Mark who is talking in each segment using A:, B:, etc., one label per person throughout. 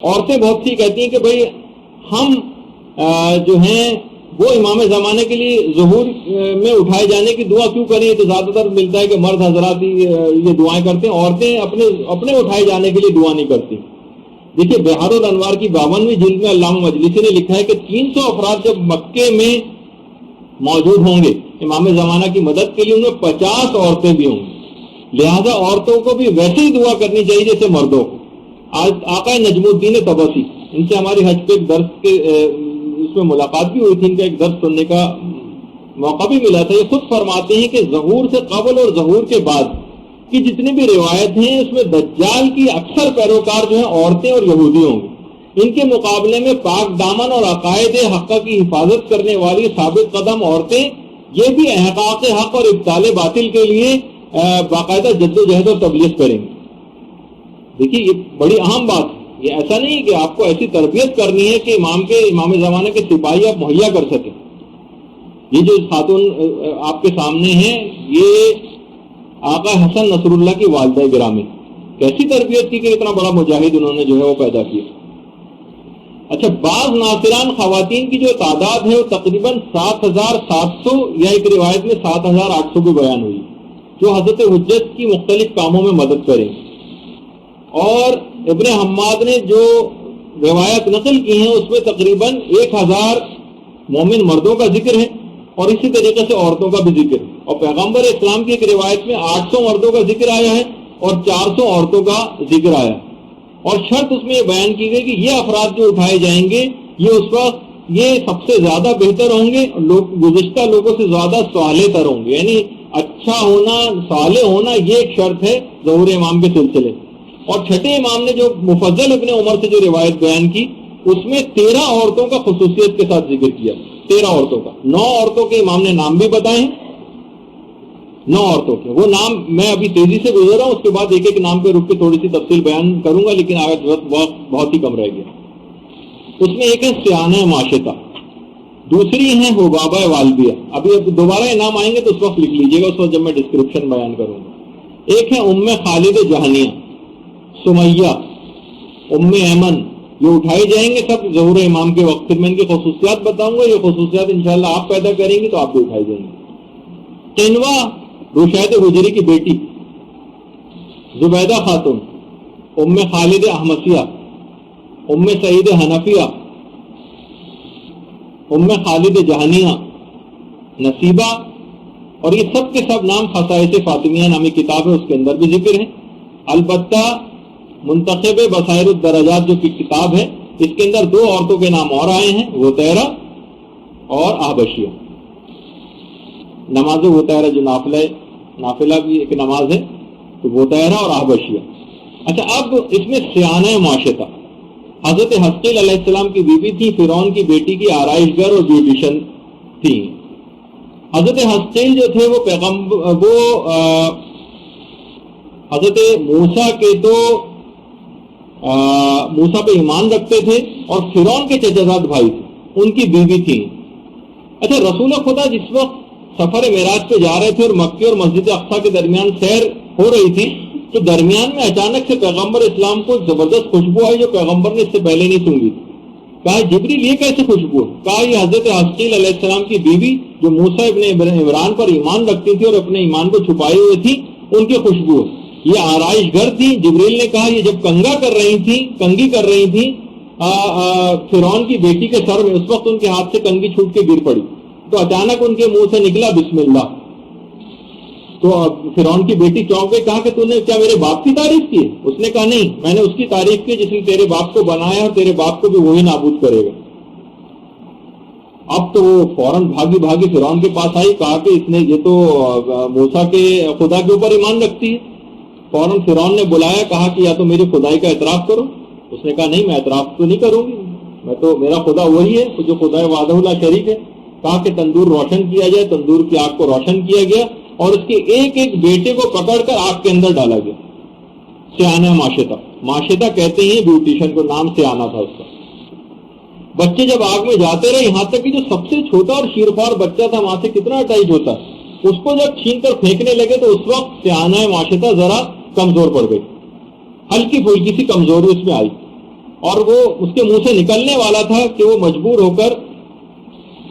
A: عورتیں بہت سی کہتی ہیں کہ بھائی ہم جو ہیں وہ امام زمانے کے لیے ظہور میں اٹھائے جانے کی دعا کیوں کریں؟ تو زیادہ تر ملتا ہے کہ مرد حضرات ہی یہ دعائیں کرتے ہیں، عورتیں اپنے اٹھائے جانے کے لیے دعا نہیں کرتی۔ دیکھیے بہار الانوار کی 52ویں جلد میں علامہ مجلسی نے لکھا ہے کہ 300 افراد جب مکے میں موجود ہوں گے امام زمانہ کی مدد کے لیے، ان میں 50 عورتیں بھی ہوں گی، لہذا عورتوں کو بھی ویسے ہی دعا کرنی چاہیے جیسے مردوں کو۔ آج آقا نجم الدین طبسی، ان سے ہماری حج پہ ایک درس کے اس میں ملاقات بھی ہوئی تھی، ان کا ایک درس سننے کا موقع بھی ملا تھا۔ یہ خود فرماتے ہیں کہ ظہور سے قبل اور ظہور کے بعد کی جتنی بھی روایت ہیں اس میں دجال کی اکثر پیروکار جو ہیں عورتیں اور یہودی ہوں گے، ان کے مقابلے میں پاک دامن اور عقائد حقہ کی حفاظت کرنے والی ثابت قدم عورتیں یہ بھی احقاق حق اور ابطال باطل کے لیے باقاعدہ جد و جہد اور تبلیغ کریں گے۔ دیکھیے یہ بڑی اہم بات ہے، یہ ایسا نہیں کہ آپ کو ایسی تربیت کرنی ہے کہ امام زمانے کے سپاہی آپ مہیا کر سکیں۔ یہ جو خاتون آپ کے سامنے ہیں یہ آقا حسن نصر اللہ کی والدہ گرامی، کیسی تربیت کی کہ اتنا بڑا مجاہد انہوں نے جو ہے وہ پیدا کیا۔ اچھا، بعض ناصران خواتین کی جو تعداد ہے وہ تقریباً 7700 یا ایک روایت میں 7800 بھی بیان ہوئی، جو حضرت حجت کی مختلف کاموں میں مدد کریں۔ اور ابن حماد نے جو روایت نقل کی ہیں اس میں تقریباً 1000 مومن مردوں کا ذکر ہے اور اسی طریقے سے عورتوں کا بھی ذکر ہے، اور پیغمبر اسلام کی ایک روایت میں 800 مردوں کا ذکر آیا ہے اور 400 عورتوں کا ذکر آیا ہے، اور شرط اس میں یہ بیان کی گئی کہ یہ افراد جو اٹھائے جائیں گے یہ اس وقت یہ سب سے زیادہ بہتر ہوں گے، گزشتہ لوگوں سے زیادہ صالح تر ہوں گے، یعنی اچھا ہونا، صالح ہونا یہ ایک شرط ہے ظہور امام کے سلسلے۔ اور چھٹے امام نے جو مفضل ابن عمر سے جو روایت بیان کی اس میں 13 عورتوں کا خصوصیت کے ساتھ ذکر کیا، 13 عورتوں کا، 9 عورتوں کے امام نے نام بھی بتائے ہیں، 9 عورتوں کے وہ نام میں ابھی تیزی سے گزر رہا ہوں، اس کے بعد ایک ایک نام پہ رک کے تھوڑی سی تفصیل بیان کروں گا، لیکن آج وقت بہت ہی کم رہ گیا۔ اس میں ایک ہے سیانہ معاشطہ، دوسری ہے حبابہ والبیہ، ابھی دوبارہ یہ نام آئیں گے تو اس وقت لکھ لیجیے گا، اس وقت جب میں ڈسکرپشن بیان کروں گا۔ ایک ہے ام خالد جہنیہ، سمیہ، ام ایمن، یہ اٹھائی جائیں گے سب ظہور امام کے وقت، پھر میں ان کی خصوصیات بتاؤں گا، یہ خصوصیات انشاءاللہ آپ پیدا کریں گی تو آپ بھی اٹھائی جائیں گے۔ قنوہ رشید حجری کی بیٹی، زبیدہ خاتون، ام خالد احمسیہ، ام سعید حنفیہ، ام خالد جہنیہ، نصیبہ، اور یہ سب کے سب نام خصائص فاطمیہ نامی کتاب ہے اس کے اندر بھی ذکر ہے۔ البتہ منتخب بصائر الدرجات جو کی کتاب ہے اس کے اندر 2 عورتوں کے نام اور آئے ہیں، وطیرہ اور احبشیہ۔ نماز وطیرہ جو نافلہ بھی ایک نماز ہے، تو وطیرہ اور احبشیہ۔ اچھا، اب اس میں سیانہ معاشطہ، حضرت حسقیل علیہ السلام کی بیوی تھی، فرعون کی بیٹی کی آرائش گر اور بیوٹیشن تھی۔ حضرت حسقیل جو تھے وہ حضرت موسیٰ کے تو موسیٰ پہ ایمان رکھتے تھے اور فرعون کے چچا زاد بھائی تھے، ان کی بیوی تھی۔ اچھا، رسول خدا جس وقت سفر معراج پہ جا رہے تھے اور مکے اور مسجد اقصیٰ کے درمیان سیر ہو رہی تھی تو درمیان میں اچانک سے پیغمبر اسلام کو زبردست خوشبو آئی جو پیغمبر نے اس سے پہلے نہیں سونگی تھی۔ کہا جبریل یہ کیسے خوشبو ہے؟ کہا یہ حضرت حسقیل علیہ السلام کی بیوی جو موسیٰ ابن عمران پر ایمان رکھتی تھی اور اپنے ایمان کو چھپائے ہوئے تھی، ان کی خوشبو ہے۔ یہ آرائش گھر تھی۔ جبریل نے کہا یہ جب کنگی کر رہی تھی فرعون کی بیٹی کے سر میں، اس وقت ان کے ہاتھ سے کنگھی چھوٹ کے گر پڑی تو اچانک ان کے منہ سے نکلا بسم اللہ، تو فرعون کی بیٹی چونک گئی، کہا کہ تو نے کیا میرے باپ کی تعریف کی؟ اس نے کہا نہیں، میں نے اس کی تعریف کی جس نے تیرے باپ کو بنایا اور تیرے باپ کو بھی وہی نابود کرے گا۔ اب تو وہ فوراً بھاگی فرعون کے پاس آئی، کہا کہ اس نے یہ تو موسیٰ کے خدا کے اوپر ایمان رکھتی ہے۔ فوراً فرعون نے بلایا، کہا کہ یا تو میری خدائی کا اعتراف کرو۔ اس نے کہا نہیں، میں اعتراف تو نہیں کروں گی، میرا خدا وہی ہے جو خدا وحدہ لا شریک ہے۔ کہا کہ تندور روشن کیا جائے، تندور کی آگ کو روشن کیا گیا اور اس کے ایک ایک بیٹے کو پکڑ کر آگ کے اندر ڈالا گیا۔ سیانہ معاشطہ کہتے ہیں بیوٹیشن کو، نام سیانہ تھا اس کا۔ بچے جب آگ میں جاتے رہے، یہاں تک کہ جو سب سے چھوٹا اور شیرخوار بچہ تھا وہاں سے کتنا اٹیچ ہوتا ہے، اس کو جب چھین کر پھینکنے لگے تو اس وقت سیانہ معاشطہ ذرا کمزور پڑ گئی، ہلکی پھلکی سی کمزوری اس میں آئی۔ اور وہ اس کے منہ سے نکلنے والا تھا کہ وہ مجبور ہو کر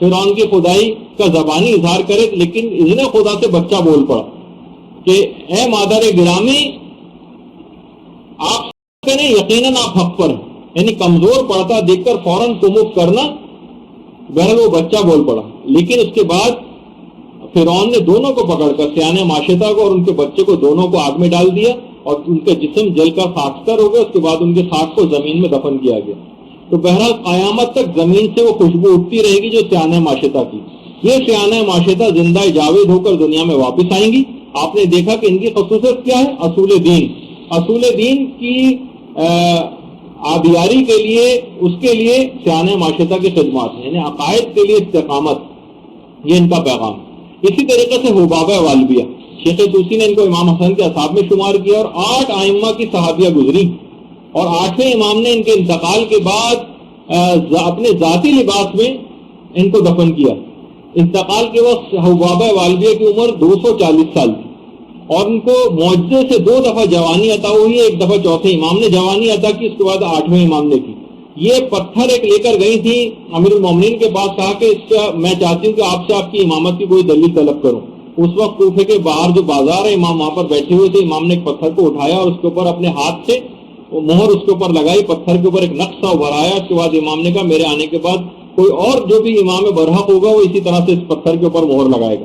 A: فرعون کی خدائی کا زبانی اظہار کرے، لیکن اذن خدا سے بچہ بول پڑا کہ اے مادر گرامی، آپ کہیں یقیناً آپ حق پر ہیں، یعنی کمزور پڑتا دیکھ کر فوراً کمک کرنا۔ بہرحال وہ بچہ بول پڑا، لیکن اس کے بعد فرعون نے دونوں کو پکڑ کر، سیانہ معاشطہ کو اور ان کے بچے کو، دونوں کو آگ میں ڈال دیا اور ان کا جسم جل کر خاکستر ہو گیا۔ اس کے بعد ان کے خاک کو زمین میں دفن کیا گیا۔ تو بہرحال قیامت تک زمین سے وہ خوشبو اٹھتی رہے گی جو سیانہ معاشطہ کی۔ یہ سیانہ معاشطہ زندہ جاوید ہو کر دنیا میں واپس آئیں گی۔ آپ نے دیکھا کہ ان کی خصوصیت کیا ہے؟ اصول دین، اصول دین کی آبیاری کے لیے، اس کے لیے سیانہ معاشطہ کی خدمات، یعنی عقائد کے لیے استقامت، یہ ان کا پیغام۔ اسی طریقے سے حبابہ والبیہ، شیخ طوسی نے ان کو امام حسن کے اصحاب میں شمار کیا، اور 8 ائمہ کی صحابیہ گزری، اور 8ویں امام نے ان کے انتقال کے بعد اپنے ذاتی لباس میں ان کو دفن کیا۔ انتقال کے وقت حبابہ والبیہ کی عمر 240 سال تھی، اور ان کو معجزے سے 2 دفعہ جوانی عطا ہوئی ہے۔ ایک دفعہ چوتھے امام نے جوانی عطا کی، اس کے بعد 8ویں امام نے کی۔ یہ پتھر ایک لے کر گئی تھی امیر المومنین کے پاس، کہا کہ اس کا میں چاہتی ہوں کہ آپ سے آپ کی امامت کی کوئی دلیل طلب کروں۔ اس وقت کوفے کے باہر جو بازار ہے، امام وہاں پر بیٹھے ہوئے تھے۔ امام نے ایک پتھر کو اٹھایا اور اس کے اوپر اپنے ہاتھ سے مہر اس کے اوپر لگائی، پتھر کے اوپر ایک نقشہ ابھرایا۔ اس کے بعد امام نے کہا میرے آنے کے بعد کوئی اور جو بھی امام برحق ہوگا وہ اسی طرح سے اس پتھر کے اوپر مہر لگائے گا۔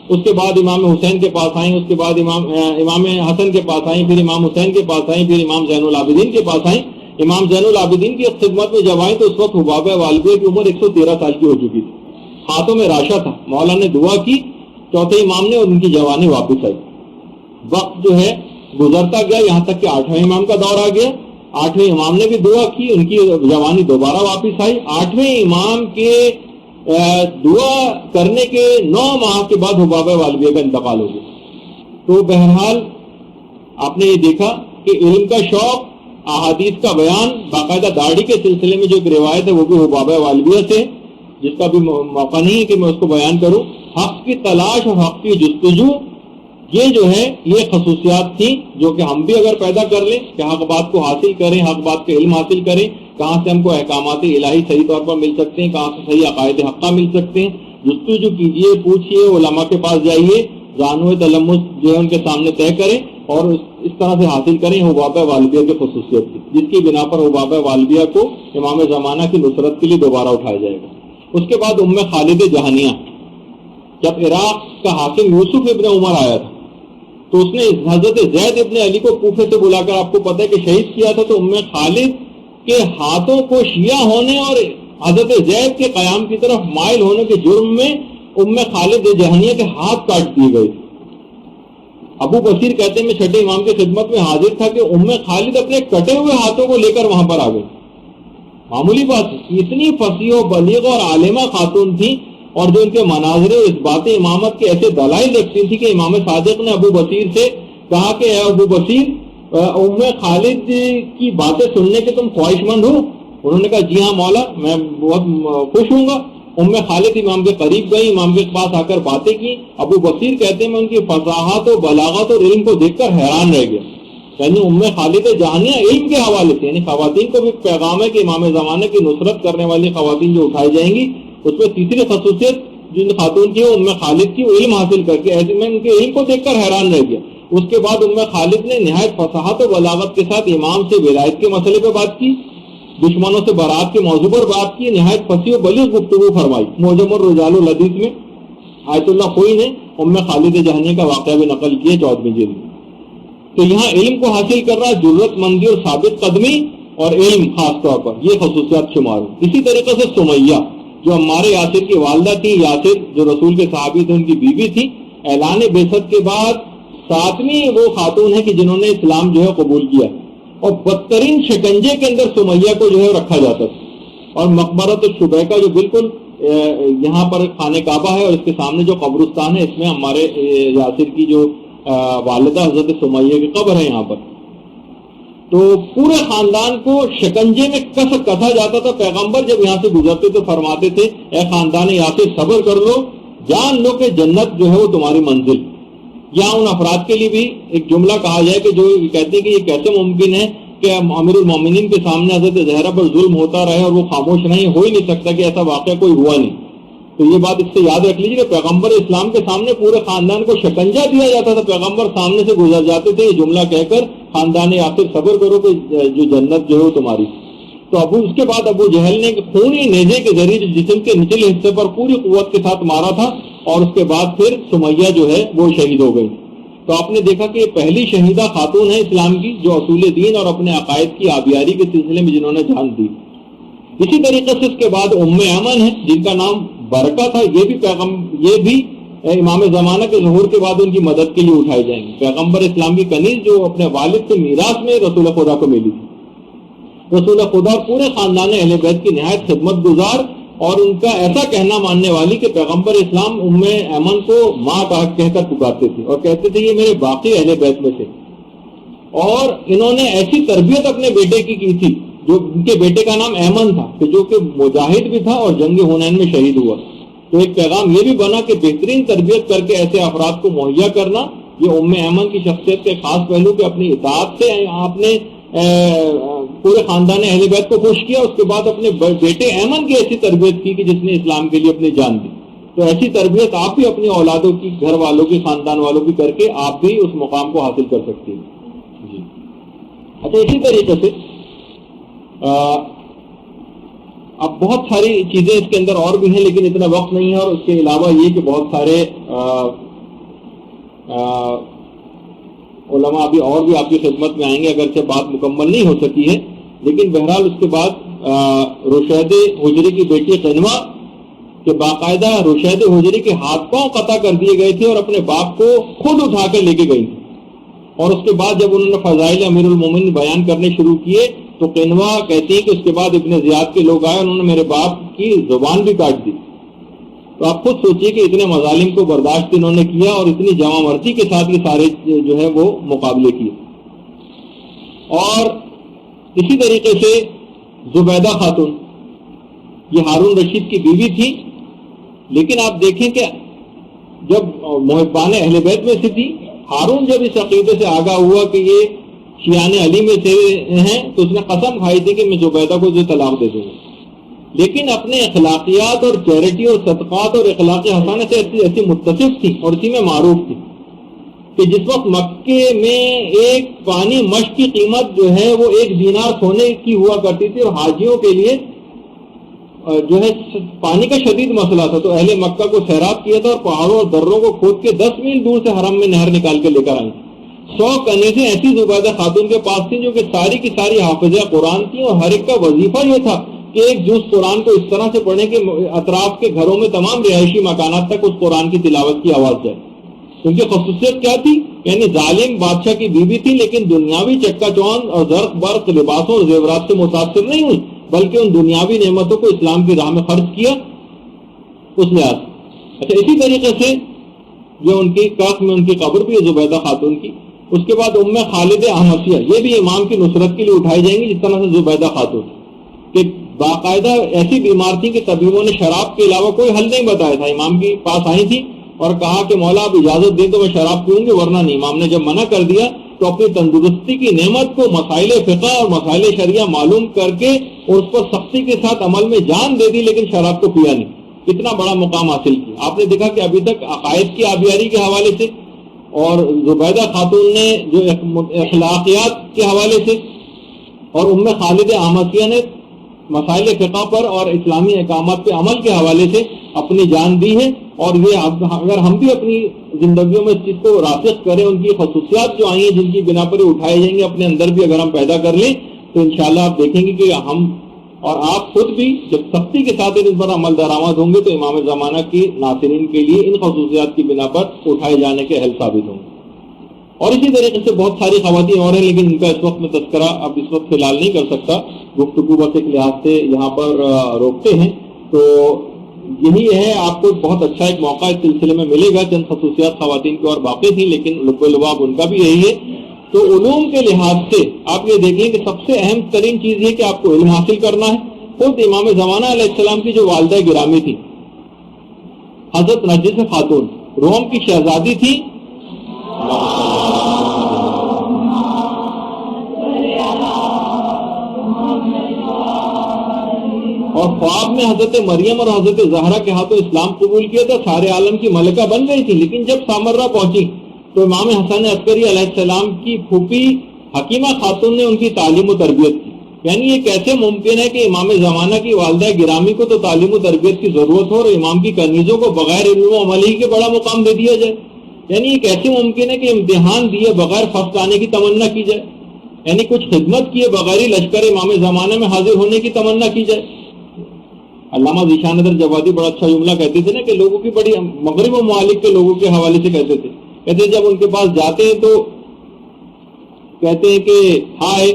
A: اس کے بعد امام حسین کے پاس آئیں، اس کے بعد امام حسن کے پاس آئیں، پھر امام حسین کے پاس آئیں، پھر امام زین العابدین کے پاس آئیں۔ امام زین العابدین کی خدمت میں جب آئیں تو اس وقت حبابہ والبیہ کی عمر 113 سال کی ہو چکی تھی، ہاتھوں میں راشا تھا۔ مولا نے دعا کی چوتھے امام نے، اور ان کی جوانی واپس آئی۔ وقت جو ہے گزرتا گیا، یہاں تک کہ 8ویں امام کا دور آ گیا۔ 8ویں امام نے بھی دعا کی، ان کی جوانی دوبارہ واپس آئی۔ 8ویں امام کے دعا کرنے کے 9 ماہ کے بعد حبابہ والبیہ کا انتقال ہو گیا۔ تو بہرحال آپ نے یہ دیکھا کہ علم کا شوق، احادیث کا بیان، باقاعدہ داڑھی کے سلسلے میں جو ایک روایت ہے وہ بھی حبابہ والبیہ سے، جس کا بھی موقع نہیں ہے کہ میں اس کو بیان کروں۔ حق کی تلاش اور حق کی جستجو، یہ جو ہے یہ خصوصیات تھیں جو کہ ہم بھی اگر پیدا کر لیں کہ حق بات کو حاصل کریں، حق بات کا علم حاصل کریں، کہاں سے ہم کو احکامات الہی صحیح طور پر مل سکتے ہیں، کہاں سے صحیح عقائد حقہ مل سکتے ہیں۔ جستجو کیجئے، پوچھئے، علماء کے پاس جائیے، زانو تلمس جو ہے ان کے سامنے طے کریں اور اس طرح سے حاصل کریں۔ حبابہ والبیہ کی خصوصیت تھی جس کی بنا پر حبابہ والبیہ کو امام زمانہ کی نصرت کے لیے دوبارہ اٹھایا جائے گا۔ اس کے بعد خالد جہانیہ، جب عراق کا حاکم یوسف ابن عمر آیا تھا تو اس نے حضرت زید ابن علی کو کوفے سے بلا کر، آپ کو پتہ ہے کہ شہید کیا تھا، تو خالد کے ہاتھوں کو شیعہ ہونے اور حضرت زید کے قیام کی طرف مائل ہونے کے جرم میں خالد جہانیہ کے ہاتھ کاٹ دیے گئے۔ ابو بصیر کہتے ہیں میں چھٹے امام کی خدمت میں حاضر تھا کہ خالد اپنے کٹے ہوئے ہاتھوں کو لے کر وہاں پر آ گئی۔ معمولی بات، اتنی فصیح و بلیغ اور عالمہ خاتون تھی، اور جو ان کے مناظر اس بات امامت کے ایسے دلائل رکھتی تھی کہ امام صادق نے ابو بصیر سے کہا کہ اے ابو بصیر، خالد کی باتیں سننے کے تم خواہش مند ہو؟ انہوں نے کہا جی ہاں مولا، میں بہت خوش ہوں گا۔ خالد امام کے قریب گئی، امام کے پاس آ کر باتیں کی۔ ابو بصیر کہتے ہیں میں ان کی فصاحت و بلاغت اور علم کو دیکھ کر حیران رہ گیا۔ یعنی خالد جہانیہ علم کے حوالے سے، یعنی خواتین کو بھی پیغام ہے کہ امام زمانے کی نصرت کرنے والی خواتین جو اٹھائی جائیں گی، اس میں تیسری خصوصیت جن خاتون کی ہے خالد کی، علم حاصل کر کے، ایسے میں ان کے علم کو دیکھ کر حیران رہ گیا۔ اس کے بعد خالد نے نہایت فصاحت و بلاغت کے ساتھ امام سے ولایت کے مسئلے پہ بات کی، دشمنوں سے برات کے موضوع پر بات کی، نہایت فصیح و بلیغ گفتگو فرمائی۔ معجم الرجال الحدیث میں آیت اللہ خوئی نے خالد جہانیہ کا واقعہ بھی نقل کیا 14ویں جلد میں۔ تو یہاں علم کو حاصل کر رہا، جرأت مندی اور ثابت قدمی اور علم خاص طور پر، یہ خصوصیات شمار ہوئی۔ اسی طریقے سے سمیہ جو عمار یاسر کی والدہ تھی، یاسر جو رسول کے صحابی تھے ان کی بیوی تھی، اعلان بعثت کے بعد 7ویں وہ خاتون ہے کہ جنہوں نے اسلام جو ہے قبول کیا، اور بدترین شکنجے کے اندر سمیہ کو جو ہے رکھا جاتا تھا۔ اور مقبرۃ الشبیکہ جو بالکل یہاں پر خانہ کعبہ ہے اور اس کے سامنے جو قبرستان ہے، اس میں ہمارے یاسر کی جو والدہ حضرت سمیہ کی قبر ہے یہاں پر۔ تو پورے خاندان کو شکنجے میں کسا جاتا تھا۔ پیغمبر جب یہاں سے گزرتے تو فرماتے تھے اے خاندان یاسر صبر کر لو، جان لو کہ جنت جو ہے وہ تمہاری منزل۔ یہاں ان افراد کے لیے بھی ایک جملہ کہا جائے کہ جو کہتے ہیں کہ یہ کیسے ممکن ہے کہ امیر المومنین کے سامنے حضرت زہرا پر ظلم ہوتا رہے اور وہ خاموش نہیں، ہو ہی نہیں سکتا کہ ایسا واقعہ کوئی ہوا نہیں. تو یہ بات اس سے یاد رکھ لیجیے کہ پیغمبر اسلام کے سامنے پورے خاندان کو شکنجہ دیا جاتا تھا. پیغمبر سامنے سے گزر جاتے تھے یہ جملہ کہہ کر، خاندان آخر صبر کرو کہ جو جنت جو ہے تمہاری. تو اس کے بعد ابو جہل نے خونی نیزے کے ذریعے جسم کے نچلے حصے پر پوری قوت کے ساتھ مارا تھا، اور اس کے بعد پھر سمیہ جو ہے وہ شہید ہو گئی. تو آپ نے دیکھا کہ یہ پہلی شہیدہ خاتون ہے اسلام کی جو اصول دین اور اپنے عقائد کی آبیاری کے سلسلے میں جنہوں نے جان دی. اسی طریقے سے اس کے بعد ام ایمن ہے جن کا نام برکہ تھا. یہ بھی امام زمانہ کے ظہور کے بعد ان کی مدد کے لیے اٹھائے جائیں گے. پیغمبر اسلام کی کنیز جو اپنے والد سے میراث میں رسول خدا کو ملی تھی. رسول خدا اور پورے خاندان اہل بیت کی نہایت خدمت گزار اور ان کا ایسا کہنا ماننے والی کہ پیغمبر اسلام ام ایمن کو ماں کہہ کر پکارتے تھے اور کہتے تھے یہ میرے باقی اہل بیت میں سے. اور انہوں نے ایسی تربیت اپنے بیٹے کی تھی جو ان کے بیٹے کا نام ایمن تھا کہ جو کہ مجاہد بھی تھا اور جنگ حنین میں شہید ہوا. تو ایک پیغام یہ بھی بنا کہ بہترین تربیت کر کے ایسے افراد کو مہیا کرنا یہ ام ایمن کی شخصیت کے خاص پہلو کہ اپنی اطاعت سے آپ نے پورے خاندان اہل بیت کو خوش کیا. اس کے بعد اپنے بیٹے ایمن کی ایسی تربیت کی کہ جس نے اسلام کے لیے اپنی جان دی. تو ایسی تربیت آپ بھی اپنی اولادوں کی، گھر والوں کی، خاندان والوں کی کر کے آپ بھی اس مقام کو حاصل کر سکتی ہیں. جی اچھا، اسی طریقے سے اب بہت ساری چیزیں اس کے اندر اور بھی ہیں لیکن اتنا وقت نہیں ہے. اور اس کے علاوہ یہ کہ بہت سارے علماء ابھی اور بھی آپ کی خدمت میں آئیں گے اگرچہ بات مکمل نہیں ہو سکی ہے. لیکن بہرحال اس کے بعد رشید حجری کی بیٹی قنوہ کہ باقاعدہ رشید حجری کے ہاتھ پاؤں قطع کر دیے گئے تھے اور اپنے باپ کو خود اٹھا کر لے کے گئی تھی. اور اس کے بعد جب انہوں نے فضائل امیر المومنین بیان کرنے شروع کیے تو قنوہ کہتی ہے کہ اس کے بعد ابن زیاد کے لوگ آئے، انہوں نے میرے باپ کی زبان بھی کاٹ دی. تو آپ خود سوچئے کہ اتنے مظالم کو برداشت انہوں نے کیا اور اتنی جمع مرضی کے ساتھ یہ سارے جو ہے وہ مقابلے کیے. اور اسی طریقے سے زبیدہ خاتون یہ ہارون رشید کی بیوی تھی، لیکن آپ دیکھیں کہ جب محبان اہل بیت میں سے تھی، ہارون جب اس عقیدے سے آگاہ ہوا کہ یہ شیعان علی میں سے ہیں تو اس نے قسم کھائی تھی کہ میں زبیدہ کو جو طلاق دے دوں گا. لیکن اپنے اخلاقیات اور چیریٹی اور صدقات اور اخلاق حسنہ سے ایسی متصف تھی اور اسی میں معروف تھی کہ جس وقت مکے میں ایک پانی مشق کی قیمت جو ہے وہ 1 دینار سونے کی ہوا کرتی تھی اور حاجیوں کے لیے جو ہے پانی کا شدید مسئلہ تھا، تو اہل مکہ کو سیراب کیا تھا اور پہاڑوں اور دروں کو کھود کے 10 میل دور سے حرم میں نہر نکال کے لے کر آئی. 100 کنیزیں ایسی زبیدہ خاتون کے پاس تھیں جو کہ ساری کی ساری حافظہ قرآن تھیں اور ہر ایک کا وظیفہ یہ تھا کہ ایک جز قرآن کو اس طرح سے پڑھیں کہ اطراف کے گھروں میں تمام رہائشی مکانات تک اس قرآن کی تلاوت کی آواز جائے. ان کی خصوصیت کیا تھی؟ یعنی ظالم بادشاہ کی بیوی تھی لیکن دنیاوی چکا چوند اور زرق برق لباسوں اور زیورات سے متاثر نہیں ہوئی بلکہ ان دنیاوی نعمتوں کو اسلام کی راہ میں خرچ کیا اس لحاظ. اچھا، اسی طریقے سے جو ان کی کاخ میں ان کی قبر بھی ہے زبیدہ خاتون کی. اس کے بعد ام خالد احمسیہ یہ بھی امام کی نصرت کے لیے اٹھائی جائیں گی جس طرح سے زبیدہ خاتون کہ باقاعدہ ایسی بیمار تھی کہ طبیبوں نے شراب کے علاوہ کوئی حل نہیں بتایا تھا. امام کے پاس آئی تھی اور کہا کہ مولا آپ اجازت دیں تو میں شراب پیوں گی ورنہ نہیں. امام نے جب منع کر دیا تو اپنی تندرستی کی نعمت کو مسائل فقہ اور مسائل شریعہ معلوم کر کے اور اس پر سختی کے ساتھ عمل میں جان دے دی لیکن شراب کو پیا نہیں. اتنا بڑا مقام حاصل کیا. آپ نے دیکھا کہ ابھی تک عقائد کی آبیاری کے حوالے سے اور زبیدہ خاتون نے جو اخلاقیات کے حوالے سے اور ام خالد احمسیہ نے مسائل فقہ پر اور اسلامی احکامات پہ عمل کے حوالے سے اپنی جان دی ہے. اور یہ اگر ہم بھی اپنی زندگیوں میں اس چیز کو راسخ کریں، ان کی خصوصیات جو آئی ہیں جن کی بنا پر اٹھائے جائیں گے اپنے اندر بھی اگر ہم پیدا کر لیں تو انشاءاللہ آپ دیکھیں گے کہ ہم اور آپ خود بھی جب سختی کے ساتھ ان پر عمل درآمد ہوں گے تو امام زمانہ کی ناصرین کے لیے ان خصوصیات کی بنا پر اٹھائے جانے کے اہل ثابت ہوں گے. اور اسی طریقے سے بہت ساری خواتین اور ہیں لیکن ان کا اس وقت میں تذکرہ اب اس وقت فی الحال نہیں کر سکتا، گفتگو بس ایک لحاظ سے یہاں پر روکتے ہیں. تو یہی ہے، آپ کو بہت اچھا ایک موقع اس سلسلے میں ملے گا. چند خصوصیات خواتین کی اور باقی تھیں لیکن لب و لباب ان کا بھی یہی ہے. تو علوم کے لحاظ سے آپ یہ دیکھیں کہ سب سے اہم ترین چیز یہ کہ آپ کو علم حاصل کرنا ہے. خود امام زمانہ علیہ السلام کی جو والدہ گرامی تھی حضرت نرجس خاتون روم کی شہزادی تھی. اور خواب میں حضرت مریم اور حضرت زہرا کے ہاتھوں اسلام قبول کیا تھا، سارے عالم کی ملکہ بن گئی تھی، لیکن جب سامرہ پہنچی تو امام حسن عسکری علیہ السلام کی پھوپھی حکیمہ خاتون نے ان کی تعلیم و تربیت کی. یعنی یہ کیسے ممکن ہے کہ امام زمانہ کی والدہ گرامی کو تو تعلیم و تربیت کی ضرورت ہو اور امام کی کنیزوں کو بغیر علم و عمل ہی کے بڑا مقام دے دیا جائے؟ یعنی یہ کیسے ممکن ہے کہ امتحان دیے بغیر فرسٹ آنے کی تمنا کی جائے؟ یعنی کچھ خدمت کیے بغیر ہی لشکر امام زمانہ میں حاضر ہونے کی تمنا کی جائے؟ علامہ ذیشان ندر جوادی بڑا اچھا جملہ کہتے تھے نا کہ لوگوں کی بڑی مغرب و ممالک کے لوگوں کے حوالے سے کہتے ہیں جب ان کے پاس جاتے ہیں تو کہتے ہیں کہ ہائے،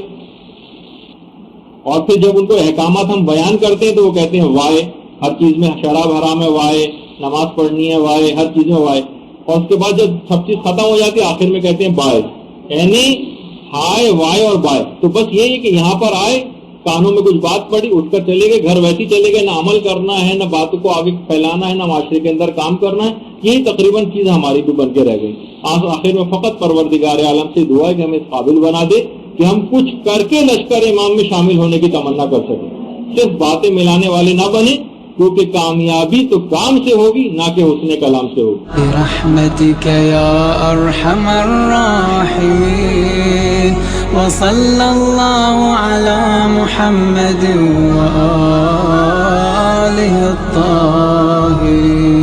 A: اور پھر جب ان کو احکامات ہم بیان کرتے ہیں تو وہ کہتے ہیں وائے، ہر چیز میں شراب حرام ہے وائے، نماز پڑھنی ہے وائے، ہر چیز میں وائے. اور اس کے بعد جب سب چیز ختم ہو جاتی ہے آخر میں کہتے ہیں بائے. یعنی ہائے وائے اور بائے. تو بس یہی ہے کہ یہاں پر آئے، کانوں میں کچھ بات پڑی، اٹھ کر چلے گئے، گھر ویسے چلے گئے، نہ عمل کرنا ہے، نہ باتوں کو آگے پھیلانا ہے، نہ معاشرے کے اندر کام کرنا ہے. یہی تقریباً چیز ہماری بھی بن کے رہ گئی. آخر میں فقط پروردگار عالم سے دعا ہے کہ ہمیں اس قابل بنا دے کہ ہم کچھ کر کے لشکر امام میں شامل ہونے کی تمنا کر سکیں، صرف باتیں ملانے والے نہ بنے، کیونکہ کامیابی تو کام سے ہوگی نہ کہ حسن کلام سے ہوگی.
B: برحمتک یا ارحم الراحمین وصلی اللہ علی محمد وآلہ الطاہرین.